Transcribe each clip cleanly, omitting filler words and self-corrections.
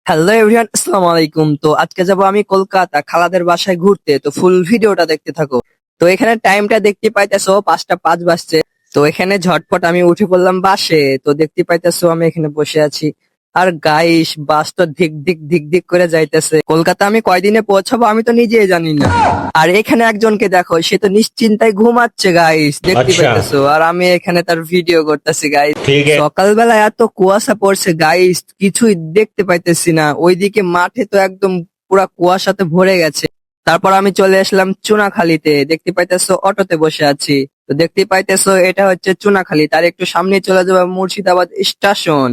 Hello everyone, আসসালামু আলাইকুম। তো আজকে যাব আমি কলকাতা খালাদের বাসায় ঘুরতে। তো ফুল ভিডিওটা দেখতে থাকো। তো এখানে টাইমটা দেখতে পাইতেছো 5টা 5 বাজছে। তো এখানে ঝটপট আমি উঠে পড়লাম বাসে। তো দেখতে পাইতেছো আমি এখানে বসে আছি। আর গাইস, বাস তো ধিক ধিক ধিক ধিক করে যাইতেছে। কলকাতা আমি কয়দিনে পৌঁছাবো আমি তো নিজেই জানি না। আর এখানে একজনকে দেখো, সে তো নিশ্চিন্তায় ঘুমাচ্ছে গাইস, দেখতে अच्छा। পাইতেছো। আর আমি এখানে তার ভিডিও করতেছি গাইস। ठीक है। সকালবেলা এত কুয়াশা পড়ছে গাইস, কিছুই দেখতে পাইতেছি না। ওইদিকে মাঠে তো একদম পুরা কুয়াশাতে ভরে গেছে। তারপর আমি চলে আসলাম চুনাখালীতে। দেখতে পাইতেছো অটোতে বসে আছি। তো দেখতে পাইতেছো এটা হচ্ছে চুনাখালী। তার একটু সামনে চলে যাবে মুর্শিদাবাদ স্টেশন।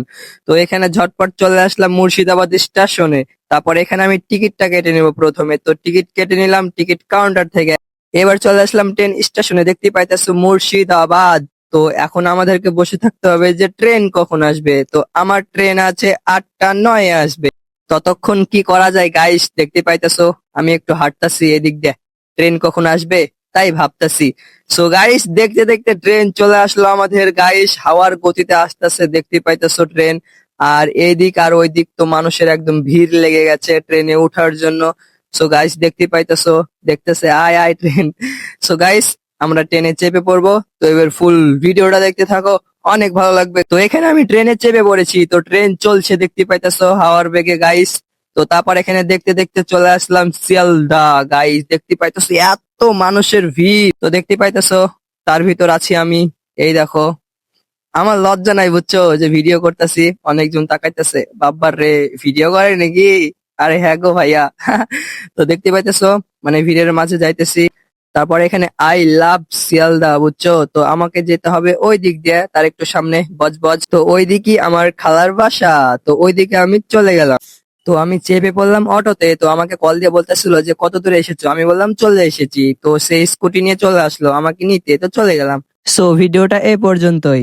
তো এখানে ঝটপট চলে আসলাম মুর্শিদাবাদ স্টেশনে। তারপর এখানে আমি টিকিটটা কেটে নিব প্রথমে। তো টিকিট কেটে নিলাম টিকিট কাউন্টার থেকে। এবার চলে আসলাম ট্রেন স্টেশনে। দেখতে পাইতেছো মুর্শিদাবাদ। তো এখন আমাদেরকে বসে থাকতে হবে যে ট্রেন কখন আসবে। তো আমার ট্রেন আছে 8টা 9-এ আসবে। ততক্ষণ কি করা যায় গাইস, দেখতে পাইতেছো আমি একটু হাঁটতাছি এদিক দিয়ে। ট্রেন কখন আসবে তাই ভাবতাছি। সো গাইস, দেখতে দেখতে ট্রেন চলে আসলো আমাদের গাইস। হাওয়ার গতিতে আসতেছে, দেখতে পাইতেছো ট্রেন। আর এইদিক আর ওই দিক তো মানুষের একদম ভিড় লেগে গেছে ট্রেনে ওঠার জন্য। সো গাইস, দেখতে পাইতেছো, দেখতেছে আয় আয় ট্রেন। সো গাইস, আমরা ট্রেনে চেপে পড়বো। তো এবার ফুল ভিডিওটা দেখতে থাকো, অনেক ভালো লাগবে। তো এখানে আমি ট্রেনে চেপে পড়েছি। তো ট্রেন চলছে, দেখতে পাইতেছো হাওয়ার বেগে গাইস। তো তারপর এখানে দেখতে দেখতে চলে আসলাম শিয়ালদা গাইস। দেখতে পাইতেছো এত মানুষের ভিড়। তো দেখতে পাইতেছো তার ভিতর আছি আমি। এই দেখো, আমার লজ্জা নাই বুঝছো যে ভিডিও করতেছি। অনেকজন তাকাইতেছে, বাব্বার রে ভিডিও করে নাকি। আরে হ্যাঁ গো ভাইয়া। তো দেখতে পাইতেছো মানে ভিড়ের মাঝে যাইতেছি। তারপর এখানে আই লাভ শিয়ালদা বুঝছো। তো আমাকে যেতে হবে ওই দিক দিয়ে, তার একটু সামনে বজবজ। তো ওই দিকই আমার খালার বাসা। তো ওই দিকে আমি চলে গেলাম। তো আমি চেপে পড়লাম অটোতে। তো আমাকে কল দিয়ে বলতেছিল যে কত দূরে এসেছো। আমি বললাম চলে এসেছি। তো সেই স্কুটি নিয়ে চলে আসলো আমাকে নিতে। তো চলে গেলাম। সো ভিডিওটা এ পর্যন্তই।